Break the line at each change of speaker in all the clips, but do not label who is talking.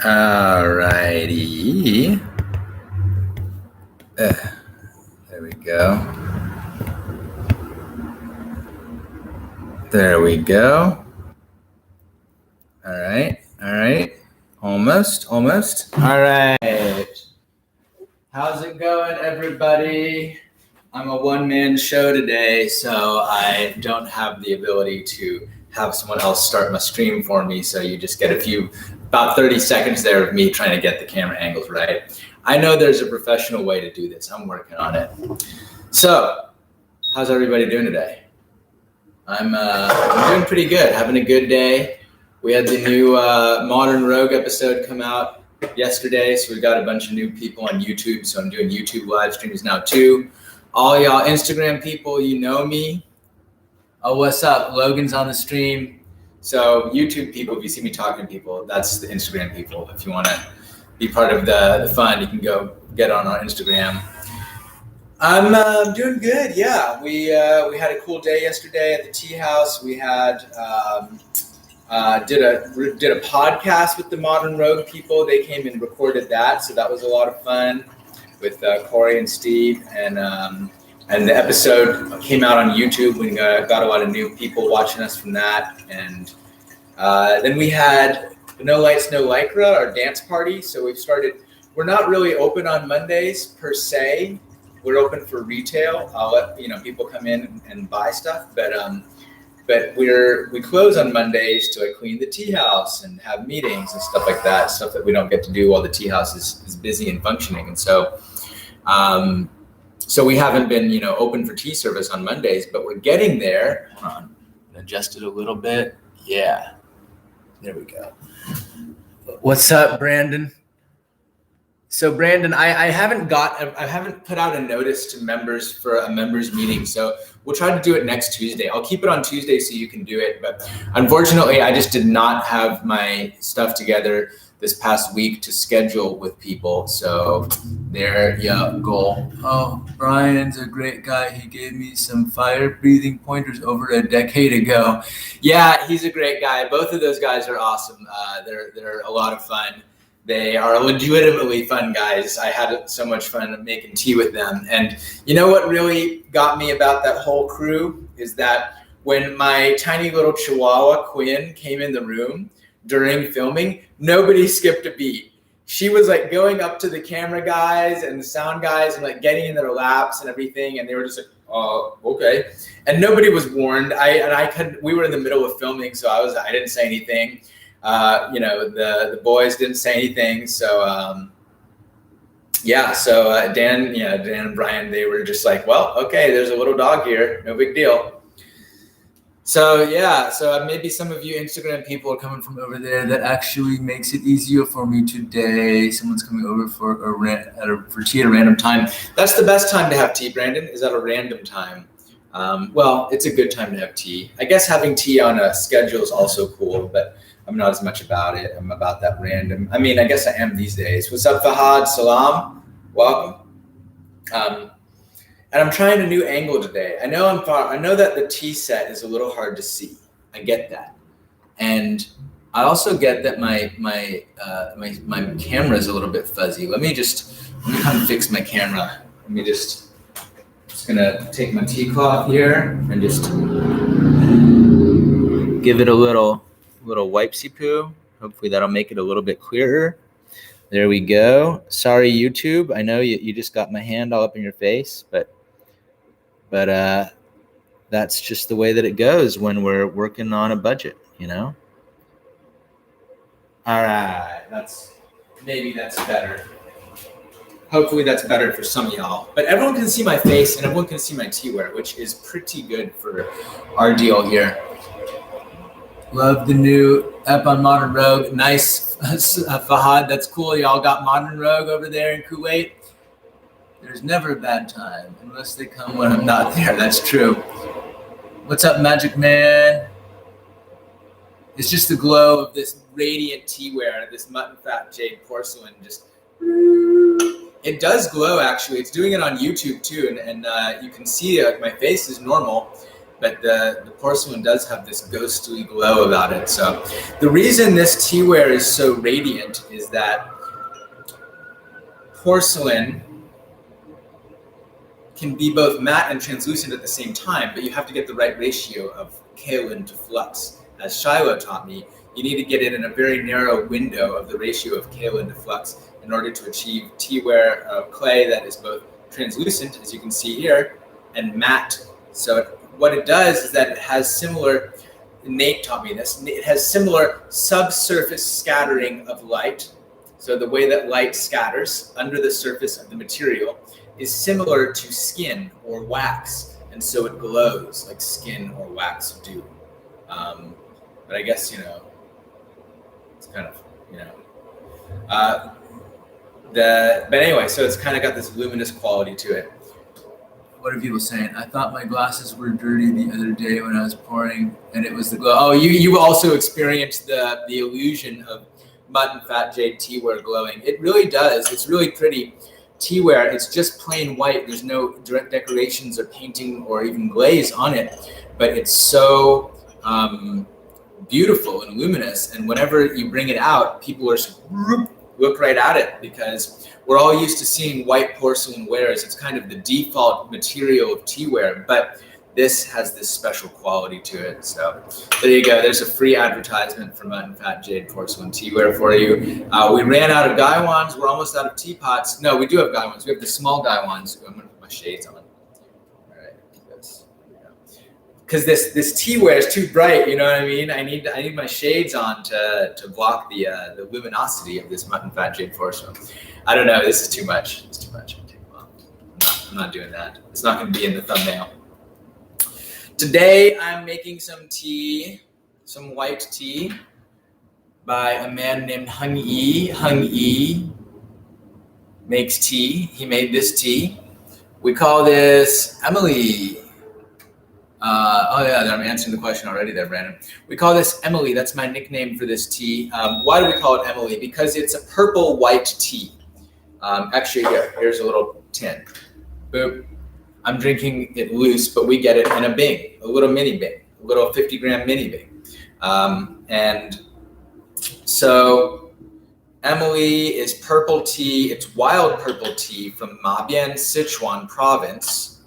Alrighty. There we go. There we go. All right. Almost. All right. How's it going, everybody? I'm a one-man show today, so I don't have the ability to have someone else start my stream for me. So you just get about 30 seconds there of me trying to get the camera angles right. I know there's a professional way to do this. I'm working on it. So, how's everybody doing today? I'm doing pretty good, having a good day. We had the new Modern Rogue episode come out yesterday, so we got a bunch of new people on YouTube, so I'm doing YouTube live streams now too. All y'all Instagram people, you know me. Oh, what's up? Logan's on the stream. So YouTube people, if you see me talking to people, that's the Instagram people. If you want to be part of the fun, you can go get on our Instagram. I'm doing good. Yeah, we had a cool day yesterday at the tea house. We had did a podcast with the Modern Rogue people. They came and recorded that, so that was a lot of fun with Corey and Steve. And the episode came out on YouTube. We got a lot of new people watching us from that. And then we had No Lights, No Lycra, our dance party. So we've started. We're not really open on Mondays per se. We're open for retail. I'll let people come in and buy stuff, but we close on Mondays to clean the tea house and have meetings and stuff like that. Stuff that we don't get to do while the tea house is busy and functioning. And so, so we haven't been open for tea service on Mondays, but we're getting there. Hold on, adjust it a little bit. Yeah, there we go. What's up, Brandon? So Brandon, I haven't put out a notice to members for a members meeting. So we'll try to do it next Tuesday. I'll keep it on Tuesday so you can do it. But unfortunately, I just did not have my stuff together this past week to schedule with people. So there you go. Oh, Brian's a great guy. He gave me some fire breathing pointers over a decade ago. Yeah, he's a great guy. Both of those guys are awesome. They're a lot of fun. They are legitimately fun guys. I had so much fun making tea with them. And you know what really got me about that whole crew is that when my tiny little Chihuahua, Quinn, came in the room during filming, nobody skipped a beat. She was going up to the camera guys and the sound guys and getting in their laps and everything. And they were just oh, okay. And nobody was warned. We were in the middle of filming, so I didn't say anything. The boys didn't say anything. So, Dan and Brian, they were just well, okay, there's a little dog here. No big deal. So, maybe some of you Instagram people are coming from over there. That actually makes it easier for me today. Someone's coming over for tea at a random time. That's the best time to have tea, Brandon, is at a random time. Well, it's a good time to have tea. I guess having tea on a schedule is also cool, but I'm not as much about it. I'm about that random. I mean, I guess I am these days. What's up, Fahad? Salam. Welcome. And I'm trying a new angle today. I know that the tea set is a little hard to see. I get that. And I also get that my camera is a little bit fuzzy. Let me come fix my camera. Just gonna take my tea cloth here and just give it a little wipesy poo. Hopefully that'll make it a little bit clearer. There we go. Sorry, YouTube. I know you just got my hand all up in your face, but that's just the way that it goes when we're working on a budget, All right, that's better. Hopefully that's better for some of y'all. But everyone can see my face and everyone can see my teaware, which is pretty good for our deal here. Love the new app on Modern Rogue. Nice, Fahad. That's cool. Y'all got Modern Rogue over there in Kuwait. There's never a bad time unless they come when I'm not there. That's true. What's up, Magic Man? It's just the glow of this radiant teaware, this mutton fat jade porcelain. It does glow, actually. It's doing it on YouTube too, and you can see my face is normal. but the porcelain does have this ghostly glow about it. So the reason this teaware is so radiant is that porcelain can be both matte and translucent at the same time, but you have to get the right ratio of kaolin to flux. As Shiloh taught me, you need to get it in a very narrow window of the ratio of kaolin to flux in order to achieve teaware of clay that is both translucent, as you can see here, and matte. So what it does is that it has similar, Nate taught me this, it has similar subsurface scattering of light. So the way that light scatters under the surface of the material is similar to skin or wax, and so it glows like skin or wax do. But I guess, it's kind of, but anyway, so it's kind of got this luminous quality to it. What are people saying? I thought my glasses were dirty the other day when I was pouring, and it was the glow. Oh, you also experienced the illusion of mutton fat jade teaware glowing. It really does. It's really pretty. Teaware, it's just plain white. There's no direct decorations or painting or even glaze on it, but it's so beautiful and luminous. And whenever you bring it out, people are just look right at it, because we're all used to seeing white porcelain wares. It's kind of the default material of teaware, but this has this special quality to it. So there you go. There's a free advertisement for Mutton Fat Jade porcelain teaware for you. We ran out of gaiwans. We're almost out of teapots. No, we do have gaiwans. We have the small gaiwans. I'm going to put my shades on. All right, because this teaware is too bright. You know what I mean? I need my shades on to block the luminosity of this Mutton Fat Jade porcelain. I don't know. This is too much. It's too much. I'm not doing that. It's not going to be in the thumbnail. Today, I'm making some tea, some white tea by a man named Heng Yi. Heng Yi makes tea. He made this tea. We call this Emily. I'm answering the question already there, Brandon. We call this Emily. That's my nickname for this tea. Why do we call it Emily? Because it's a purple white tea. Actually, here's a little tin. Boop. I'm drinking it loose, but we get it in a bing, a little mini bing, a little 50-gram mini bing. And so Emily is purple tea. It's wild purple tea from Mabian, Sichuan province.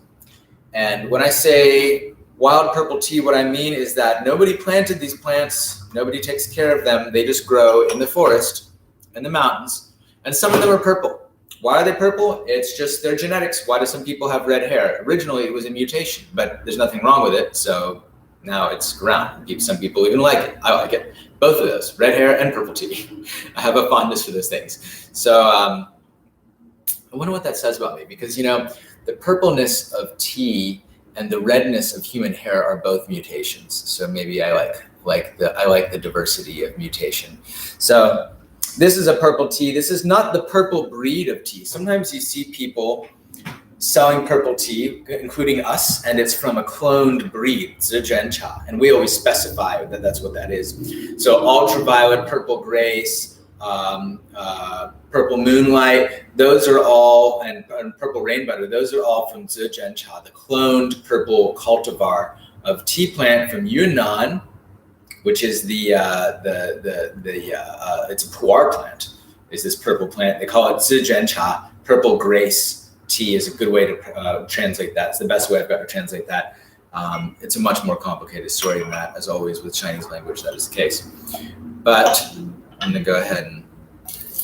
And when I say wild purple tea, what I mean is that nobody planted these plants. Nobody takes care of them. They just grow in the forest, in the mountains. And some of them are purple. Why are they purple? It's just their genetics. Why do some people have red hair? Originally, it was a mutation, but there's nothing wrong with it. So now it's around. Some people even like it. I like it. Both of those, red hair and purple tea. I have a fondness for those things. So I wonder what that says about me, because, the purpleness of tea and the redness of human hair are both mutations. So maybe I like the diversity of mutation. So this is a purple tea. This is not the purple breed of tea. Sometimes you see people selling purple tea, including us, and it's from a cloned breed, Sichuan cha, and we always specify that that's what that is. So ultraviolet, purple grace, purple moonlight, those are all, and purple rain butter, those are all from Sichuan cha, the cloned purple cultivar of tea plant from Yunnan, which is it's a pu'er plant, is this purple plant. They call it Sichuan cha, purple grace tea is a good way to translate that. It's the best way I've got to translate that. It's a much more complicated story than that, as always with Chinese language, that is the case. But I'm gonna go ahead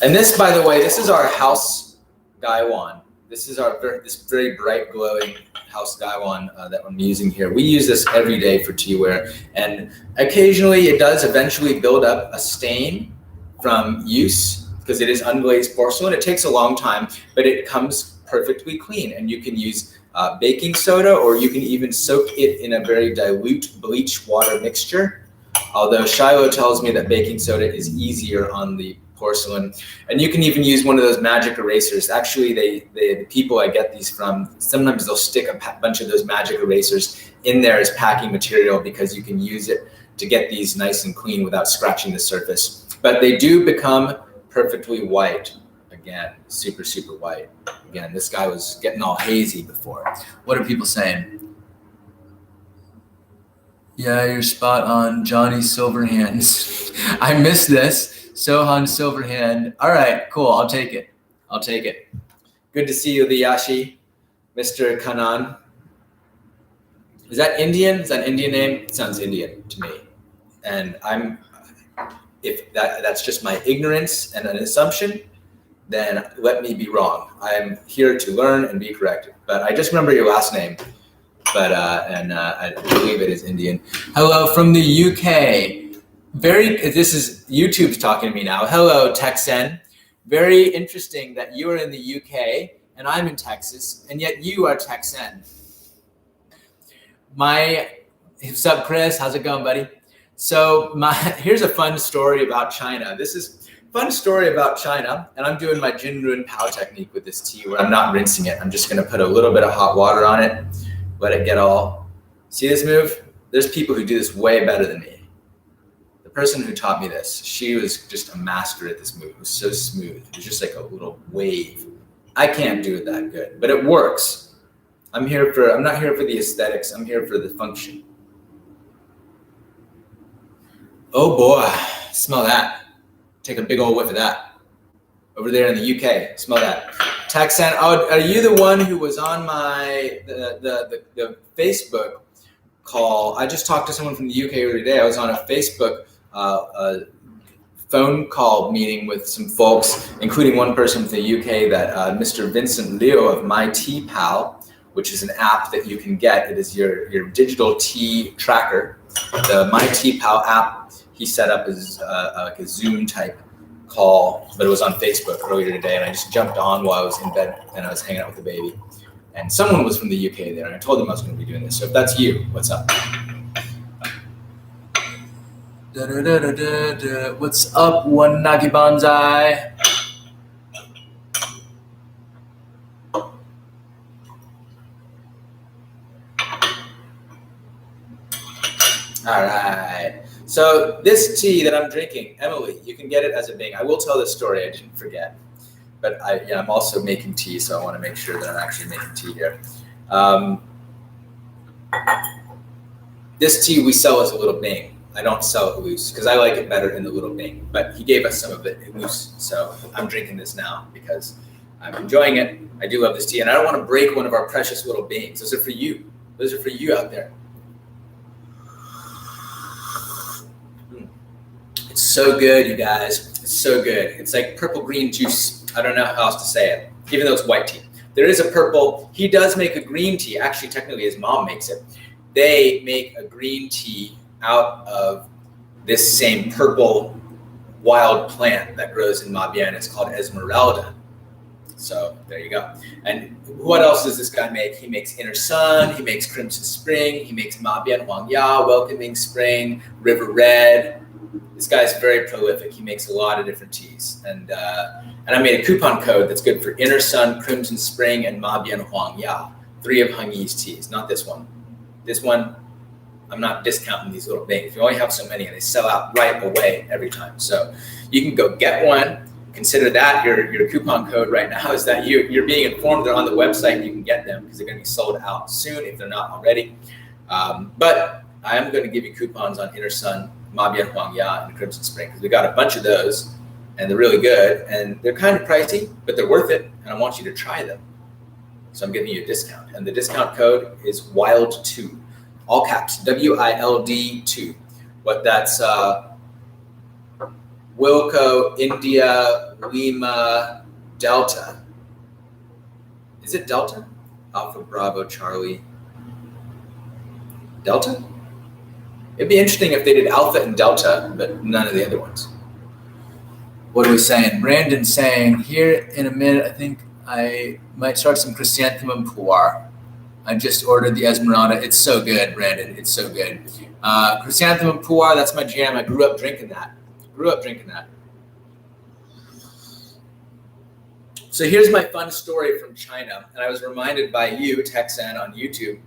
and this, by the way, this is our house gaiwan. This is this very bright glowing house gaiwan that I'm using here. We use this every day for teaware, and occasionally it does eventually build up a stain from use because it is unglazed porcelain. It takes a long time, but it comes perfectly clean, and you can use baking soda, or you can even soak it in a very dilute bleach water mixture. Although Shiloh tells me that baking soda is easier on the porcelain, and you can even use one of those magic erasers. Actually, the people I get these from, sometimes they'll stick a bunch of those magic erasers in there as packing material, because you can use it to get these nice and clean without scratching the surface. But they do become perfectly white. Again, super, super white. Again, this guy was getting all hazy before. What are people saying? Yeah, you're spot on, Johnny Silverhands. I missed this. Sohan Silverhand. All right, cool. I'll take it. I'll take it. Good to see you, Liyashi, Mr. Kanan. Is that Indian? Is that an Indian name? It sounds Indian to me. And if that's just my ignorance and an assumption, then let me be wrong. I'm here to learn and be corrected. But I just remember your last name. But I believe it is Indian. Hello from the UK. This is YouTube's talking to me now. Hello, Texan. Very interesting that you are in the UK and I'm in Texas, and yet you are Texan. What's up, Chris? How's it going, buddy? So here's a fun story about China. This is a fun story about China, and I'm doing my Jinrun Pao technique with this tea where I'm not rinsing it. I'm just going to put a little bit of hot water on it. Let it get all, see this move? There's people who do this way better than me. The person who taught me this, she was just a master at this move. It was so smooth. It was just like a little wave. I can't do it that good, but it works. I'm not here for the aesthetics. I'm here for the function. Oh boy, smell that. Take a big old whiff of that. Over there in the UK, smell that. Texan, are you the one who was on the Facebook call? I just talked to someone from the UK earlier today. I was on a Facebook phone call meeting with some folks, including one person from the UK, that Mr. Vincent Liu of My Tea Pal, which is an app that you can get. It is your digital tea tracker. The My Tea Pal app he set up is like a Zoom type call, but it was on Facebook earlier today, and I just jumped on while I was in bed and I was hanging out with the baby. And someone was from the UK there, and I told them I was going to be doing this. So if that's you, what's up? What's up, one Nagi Banzai? All right. So this tea that I'm drinking, Emily, you can get it as a Bing. I will tell this story. I didn't forget. But I'm also making tea, so I want to make sure that I'm actually making tea here. This tea we sell as a little Bing. I don't sell it loose because I like it better in the little Bing. But he gave us some of it loose, so I'm drinking this now because I'm enjoying it. I do love this tea, and I don't want to break one of our precious little Bings. Those are for you. Those are for you out there. It's so good, you guys. It's so good. It's like purple green juice. I don't know how else to say it, even though it's white tea. There is a purple. He does make a green tea. Actually, technically, his mom makes it. They make a green tea out of this same purple wild plant that grows in Mabian. It's called Esmeralda. So there you go. And what else does this guy make? He makes Inner Sun. He makes Crimson Spring. He makes Mabian Huang Ya, Welcoming Spring, River Red. This guy's very prolific. He makes a lot of different teas. And I made a coupon code that's good for Inner Sun, Crimson Spring, and Mabian Huang Ya. 3 of Heng Yi's teas, not this one. This one, I'm not discounting these little things. You only have so many, and they sell out right away every time. So you can go get one. Consider that your coupon code right now is that you're being informed they're on the website and you can get them because they're going to be sold out soon if they're not already. But I am going to give you coupons on Inner Sun, Mabian Huang Ya, and Crimson Spring because we got a bunch of those, and they're really good, and they're kind of pricey, but they're worth it, and I want you to try them. So I'm giving you a discount, and the discount code is WILD2, all caps, WILD2. What that's Wilco, India, Lima, Delta. Is it Delta? Alpha, Bravo, Charlie. Delta? It'd be interesting if they did Alpha and Delta, but none of the other ones. What are we saying? Brandon's saying, here in a minute, I think I might start some chrysanthemum pu'er. I just ordered the Esmeralda. It's so good, Brandon. It's so good. Chrysanthemum pu'er, that's my jam. I grew up drinking that. So here's my fun story from China, and I was reminded by you, Texan, on YouTube.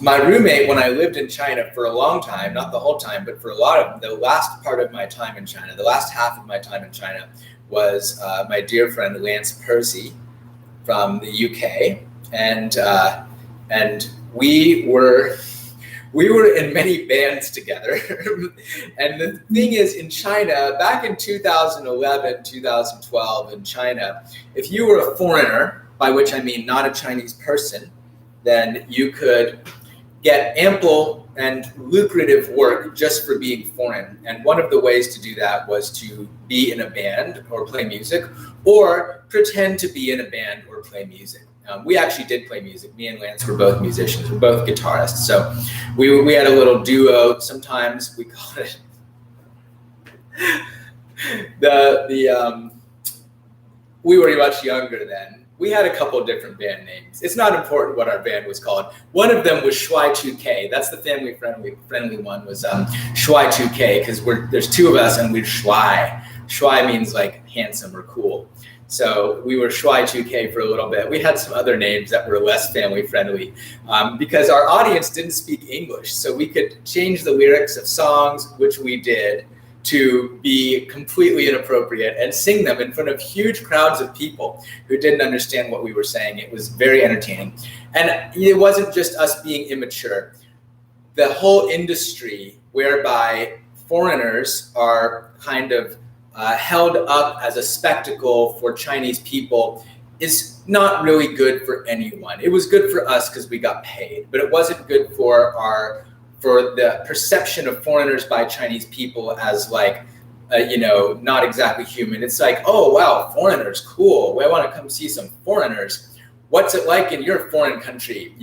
My roommate, when I lived in China for a long time, not the whole time, but for a lot of the last part of my time in China, the last half of my time in China was my dear friend Lance Percy from the UK, and we we were in many bands together. And the thing is, in China, back in 2011, 2012 in China, if you were a foreigner, by which I mean not a Chinese person, then you could get ample and lucrative work just for being foreign. And one of the ways to do that was to be in a band or play music, or pretend to be in a band or play music. We actually did play music. Me and Lance were both musicians. We're both guitarists. So we had a little duo. Sometimes we called it we were much younger then. We had a couple of different band names. It's not important what our band was called. One of them was Shuai 2K. That's the family friendly one, was Shuai 2K, because there's two of us and we're Shuai. Shuai means like handsome or cool. So we were Shuai 2K for a little bit. We had some other names that were less family friendly because our audience didn't speak English. So we could change the lyrics of songs, which we did, to be completely inappropriate and sing them in front of huge crowds of people who didn't understand what we were saying. It was very entertaining. And it wasn't just us being immature. The whole industry whereby foreigners are kind of held up as a spectacle for Chinese people is not really good for anyone. It was good for us because we got paid, but it wasn't good for the perception of foreigners by Chinese people as like, not exactly human. It's like, oh, wow, foreigners, cool. We want to come see some foreigners. What's it like in your foreign country,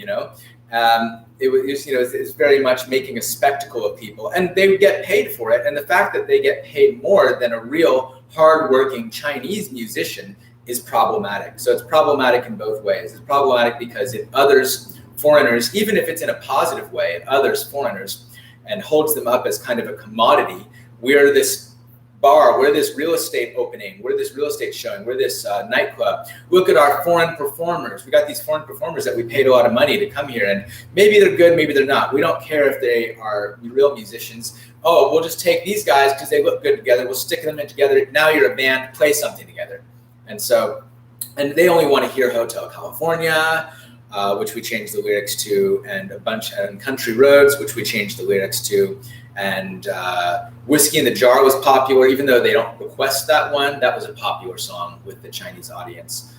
It's very much making a spectacle of people, and they get paid for it. And the fact that they get paid more than a real hardworking Chinese musician is problematic. So it's problematic in both ways. It's problematic because it others foreigners, even if it's in a positive way, it others foreigners and holds them up as kind of a commodity. We're this bar, we're this real estate opening, we're this real estate showing, we're this nightclub. Look at our foreign performers. We got these foreign performers that we paid a lot of money to come here, and maybe they're good, maybe they're not. We don't care if they are real musicians. Oh, we'll just take these guys because they look good together. We'll stick them in together. Now you're a band, play something together. And they only want to hear Hotel California, which we changed the lyrics to, and Country Roads, which we changed the lyrics to, and Whiskey in the Jar was popular, even though they don't request that one. That was a popular song with the Chinese audience,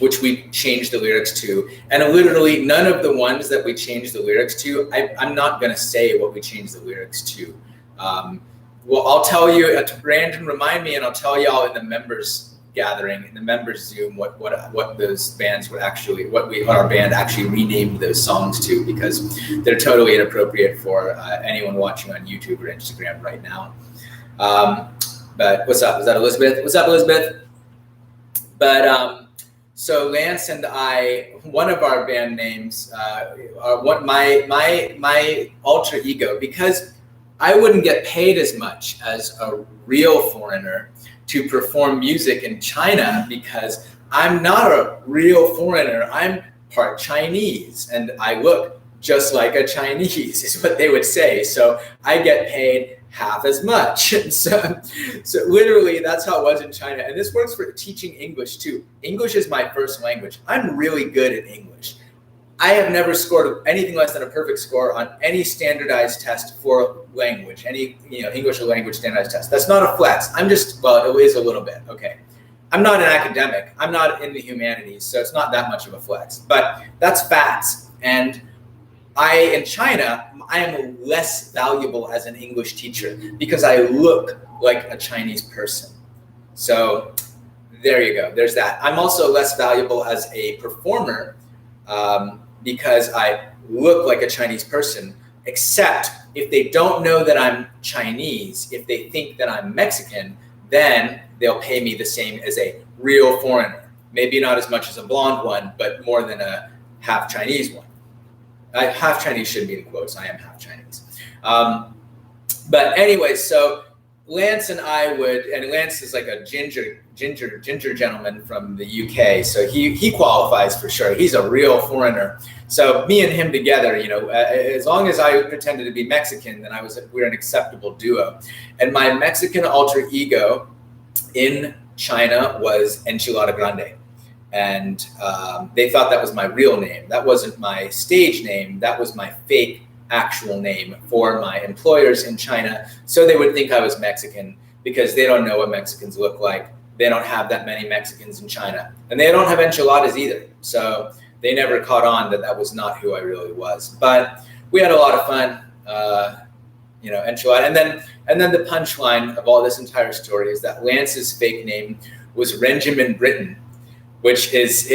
which we changed the lyrics to. And literally none of the ones that we changed the lyrics to, I'm not going to say what we changed the lyrics to. Well, I'll tell you, Brandon, remind me, and I'll tell y'all in the members gathering, in the members Zoom, what those bands were actually, what our band actually renamed those songs to, because they're totally inappropriate for anyone watching on YouTube or Instagram right now. But what's up? Is that Elizabeth? What's up, Elizabeth? But so Lance and I, one of our band names, my alter ego, because I wouldn't get paid as much as a real foreigner to perform music in China, because I'm not a real foreigner. I'm part Chinese and I look just like a Chinese, is what they would say. So I get paid half as much. So literally that's how it was in China. And this works for teaching English too. English is my first language. I'm really good at English. I have never scored anything less than a perfect score on any standardized test for language, any English or language standardized test. That's not a flex. I'm just, well, it is a little bit, okay. I'm not an academic. I'm not in the humanities, so it's not that much of a flex. But that's facts. And in China, I am less valuable as an English teacher because I look like a Chinese person. So there you go. There's that. I'm also less valuable as a performer because I look like a Chinese person, except if they don't know that I'm Chinese, if they think that I'm Mexican, then they'll pay me the same as a real foreigner. Maybe not as much as a blonde one, but more than a half Chinese one. Half Chinese should be in quotes. I am half Chinese. But anyway, so Lance and I would, and Lance is like a ginger gentleman from the UK, so he qualifies for sure. He's a real foreigner. So me and him together, as long as I pretended to be Mexican, then we're an acceptable duo. And my Mexican alter ego in China was Enchilada Grande. And they thought that was my real name. That wasn't my stage name. That was my fake actual name for my employers in China. So they would think I was Mexican because they don't know what Mexicans look like. They don't have that many Mexicans in China. And they don't have enchiladas either. So they never caught on that that was not who I really was. But we had a lot of fun, enchilada. And then the punchline of all this entire story is that Lance's fake name was Renjamin Britain, which is,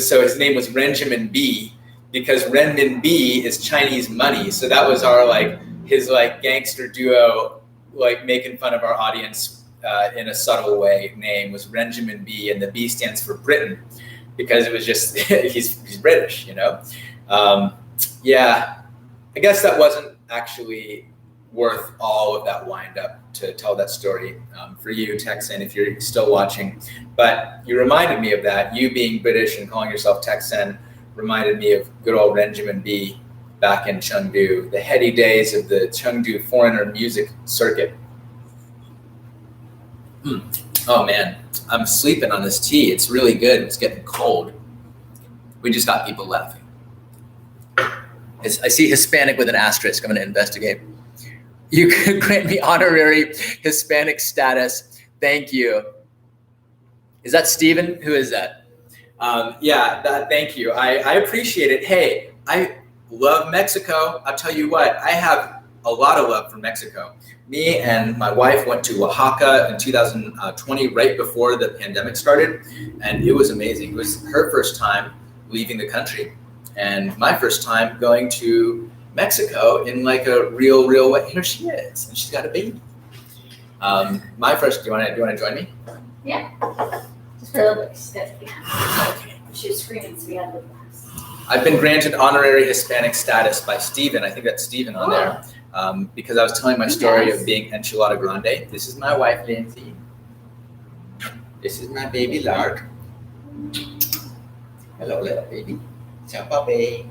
so his name was Renjamin B, because renminbi is Chinese money. So that was our his gangster duo, making fun of our audience in a subtle way. Name was Renjamin B, and the B stands for Britain, because it was just he's British, Yeah, I guess that wasn't actually worth all of that wind up to tell that story for you, Texan, if you're still watching. But you reminded me of that. You being British and calling yourself Texan reminded me of good old Renjamin B back in Chengdu, the heady days of the Chengdu foreigner music circuit. Oh man, I'm sleeping on this tea. It's really good. It's getting cold. We just got people laughing. I see Hispanic with an asterisk. I'm going to investigate. You could grant me honorary Hispanic status. Thank you. Is that Steven? Who is that? Thank you. I appreciate it. Hey, I love Mexico. I'll tell you what, I have a lot of love for Mexico. Me and my wife went to Oaxaca in 2020, right before the pandemic started, and it was amazing. It was her first time leaving the country, and my first time going to Mexico in a real way. Here she is, and she's got a baby. My first. Do you want to join me?
Yeah. Just for a little bit. She's got to be. Okay. She was screaming, so we had to pass.
I've been granted honorary Hispanic status by Steven. I think that's Steven on there. Because I was telling my story of being enchilada grande. This is my wife, Lindsay. This is my baby, Lark. Hello, little baby. Ciao, puppy.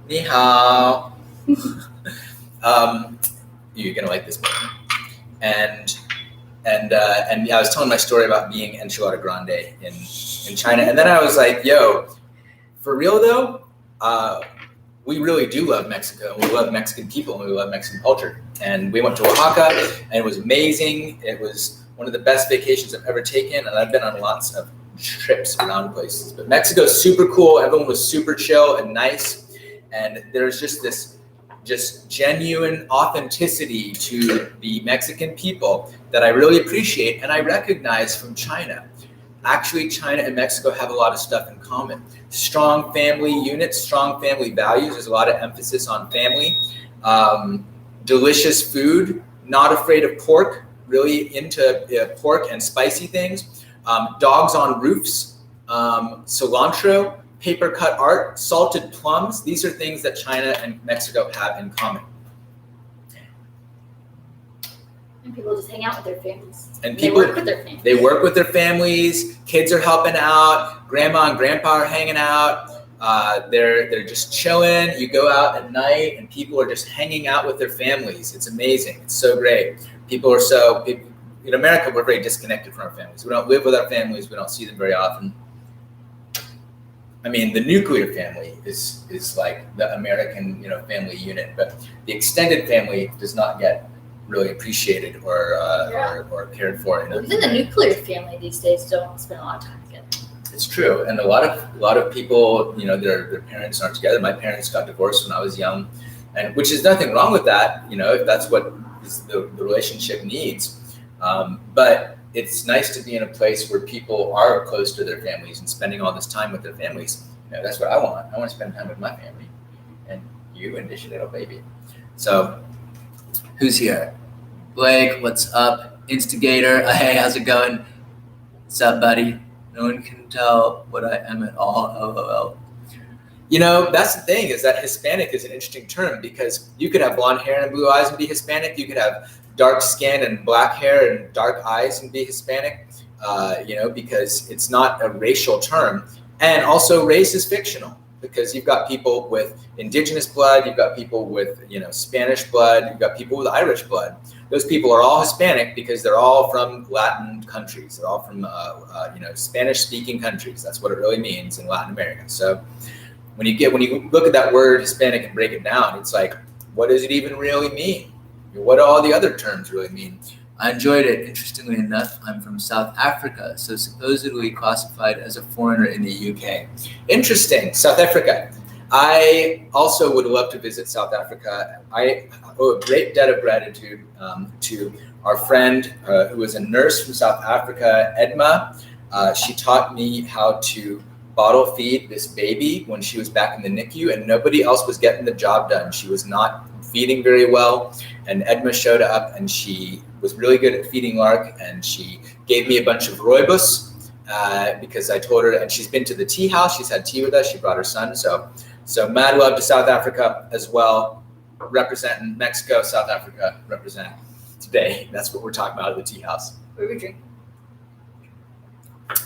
Ni hao. You're gonna like this book. And I was telling my story about being enchilada grande in China, and then I was like, "Yo, for real though, we really do love Mexico. We love Mexican people, and we love Mexican culture." And we went to Oaxaca, and it was amazing. It was one of the best vacations I've ever taken, and I've been on lots of trips around places. But Mexico's super cool. Everyone was super chill and nice, and there's just genuine authenticity to the Mexican people that I really appreciate and I recognize from China. Actually, China and Mexico have a lot of stuff in common. Strong family units, strong family values. There's a lot of emphasis on family. Delicious food, not afraid of pork, really into pork and spicy things. Dogs on roofs, cilantro, paper cut art, salted plums. These are things that China and Mexico have in common.
And people just hang out with their families.
And
they work with their families.
They work with their families. Kids are helping out. Grandma and grandpa are hanging out. They're just chilling. You go out at night and people are just hanging out with their families. It's amazing. It's so great. People are in America, we're very disconnected from our families. We don't live with our families. We don't see them very often. I mean, the nuclear family is like the American, family unit, but the extended family does not get really appreciated or cared for.
Even the nuclear family these days don't spend a lot of time together.
It's true, and a lot of people, their parents aren't together. My parents got divorced when I was young, and which is nothing wrong with that, if that's what the relationship needs. But it's nice to be in a place where people are close to their families and spending all this time with their families. That's what I want. I want to spend time with my family, and you and this little baby. So, who's here? Blake, what's up? Instigator, hey, how's it going? What's up, buddy? No one can tell what I am at all. LOL. That's the thing, is that Hispanic is an interesting term, because you could have blonde hair and blue eyes and be Hispanic. You could have dark skin and black hair and dark eyes and be Hispanic, because it's not a racial term. And also race is fictional. because you've got people with indigenous blood, you've got people with, Spanish blood, you've got people with Irish blood. Those people are all Hispanic because they're all from Latin countries. They're all from, Spanish-speaking countries. That's what it really means in Latin America. So when you look at that word Hispanic and break it down, it's like, what does it even really mean? What do all the other terms really mean? I enjoyed it. Interestingly enough, I'm from South Africa, so supposedly classified as a foreigner in the UK. Interesting, South Africa. I also would love to visit South Africa. I owe a great debt of gratitude to our friend who was a nurse from South Africa, Edma. She taught me how to bottle feed this baby when she was back in the NICU, and nobody else was getting the job done. She was not feeding very well, and Edma showed up, and she was really good at feeding Lark, and she gave me a bunch of rooibos because I told her, and she's been to the tea house. She's had tea with us. She brought her son. So mad love to South Africa as well, representing Mexico, South Africa, represent today. That's what we're talking about at the tea house.
What are we drinking?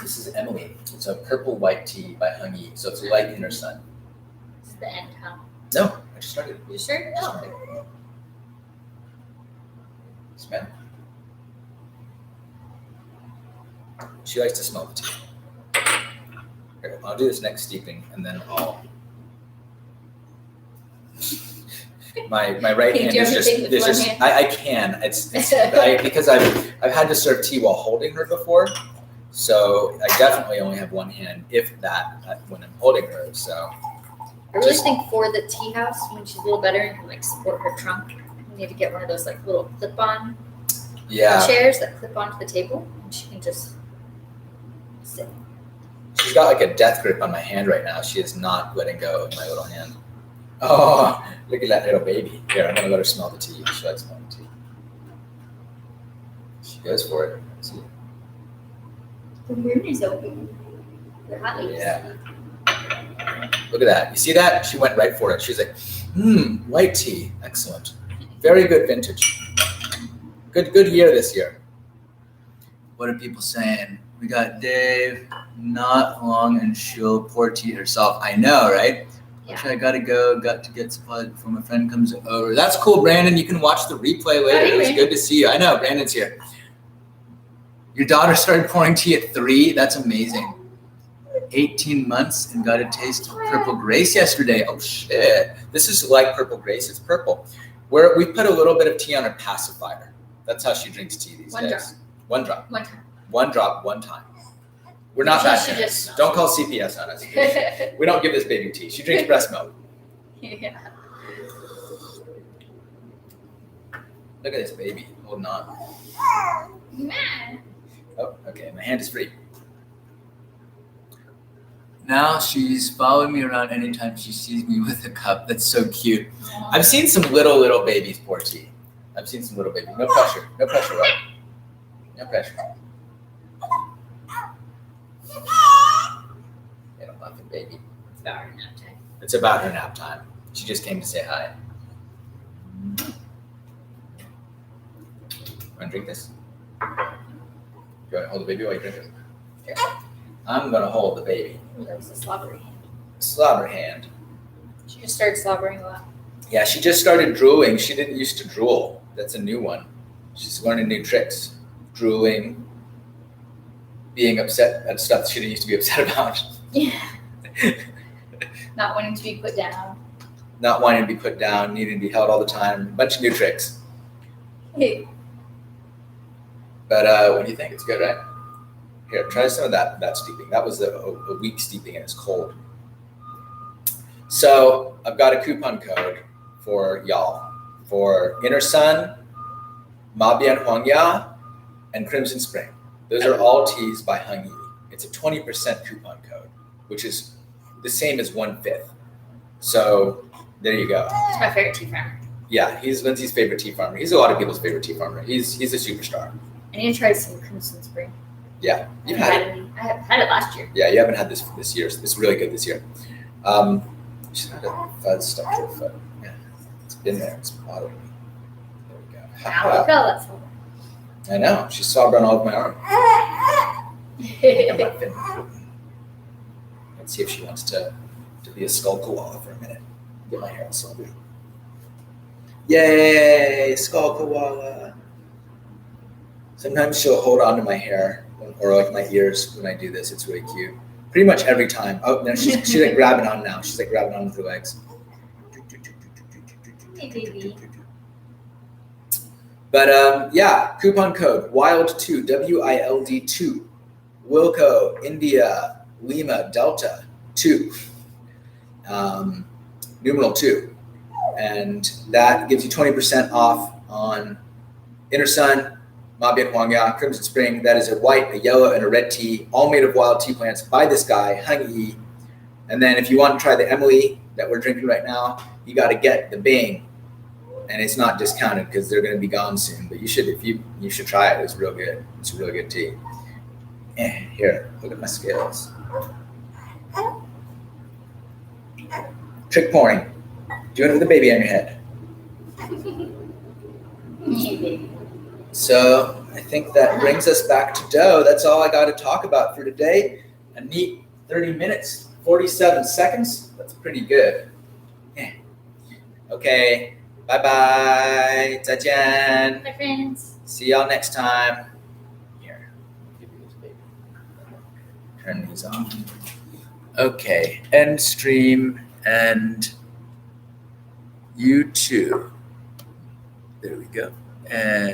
This is Emily. It's a purple white tea by Heng Yi. So it's light inner sun.
This is the end, huh?
No, I just started.
You sure?
Oh. Smell. She likes to smell the tea. Here, I'll do this next steeping, and then I'll. My right hand is just. There's just. I can. It's because I've had to serve tea while holding her before. So I definitely only have one hand, if that, when I'm holding her. So
I really think for the tea house, when she's a little better and can support her trunk, you need to get one of those little clip-on chairs that clip onto the table, and she can just sit.
She's got a death grip on my hand right now. She is not letting go of my little hand. Oh, look at that little baby. Here, I'm gonna let her smell the tea. She likes smelling the tea. She goes for it. See?
The moon is open. The hot ladies.
Yeah. Look at that. You see that? She went right for it. She's like, white tea. Excellent. Very good vintage. Good year this year. What are people saying? We got Dave, not long, and she'll pour tea herself. I know, right?
Yeah.
I gotta go. Got to get supplies before my friend comes over. That's cool, Brandon. You can watch the replay later. It was good to see you. I know, Brandon's here. Your daughter started pouring tea at 3. That's amazing. 18 months and got a taste of Purple Grace yesterday. Oh shit! This is like Purple Grace. It's purple. We put a little bit of tea on her pacifier. That's how she drinks tea these days. One drop.
One time.
One drop. One time. We're not bad parents. Don't call CPS on us. We don't give this baby tea. She drinks breast milk.
Yeah.
Look at this baby holding on.
Man.
Oh, okay. My hand is free. Now she's following me around anytime she sees me with a cup. That's so cute. I've seen some little babies pour tea. I've seen some little babies. No pressure. No pressure, Rob. No pressure. Little muffin baby.
It's about her nap time.
It's about her nap time. She just came to say hi. Want to drink this? Do you want to hold the baby while you drink it?
Sure.
I'm going to hold the baby.
Ooh, that was a slobbery hand.
Slobber hand.
She just started slobbering a lot.
Yeah, she just started drooling. She didn't used to drool. That's a new one. She's learning new tricks. Drooling. Being upset at stuff she didn't used to be upset about.
Yeah. Not wanting to be put down.
Not wanting to be put down, needing to be held all the time. A bunch of new tricks.
Hey.
But what do you think? It's good, right? Here, try some of that steeping. That was a weak steeping and it's cold. So I've got a coupon code for y'all for Inner Sun, Mabian Huangya, and Crimson Spring. Those are all teas by Heng Yi. It's a 20% coupon code, which is the same as 1/5. So there you go.
He's my favorite tea farmer.
Yeah, he's Lindsay's favorite tea farmer. He's a lot of people's favorite tea farmer. He's a superstar.
I need to try some Crimson Spring.
Yeah,
I have had it last year.
Yeah, you haven't had this year. It's really good this year. She's had a fuzz stuck to her foot. Yeah, it's been there. It's bothering me. There we go.
Now look how that's all.
I know. She's sobbing all over my arm. Let's see if she wants to to be a skull koala for a minute. Get my hair all salty. Yay, skull koala. Sometimes she'll hold on to my hair or like my ears when I do this. It's really cute. Pretty much every time. Oh, no, she's like grabbing on now. She's like grabbing on with her legs.
Hey, baby.
But yeah, coupon code WILD2, WILD2, Wilco, India, Lima, Delta 2, numeral 2. And that gives you 20% off on Inner Sun, Mabian Huangya, Crimson Spring. That is a white, a yellow, and a red tea, all made of wild tea plants by this guy, Heng Yi. And then if you want to try the Emily that we're drinking right now, you got to get the Bing. And it's not discounted because they're going to be gone soon. But you should, you should try it. It's real good. It's a really good tea. Here, look at my scales. Trick pouring. Doing it with a baby on your head. So I think that brings us back to dough. That's all I got to talk about for today. A neat 30 minutes, 47 seconds. That's pretty good. Okay. Bye-bye. 再见.
Bye, friends.
See y'all next time. Here. Give you this baby. Turn these off. Okay. End stream and YouTube. There we go. And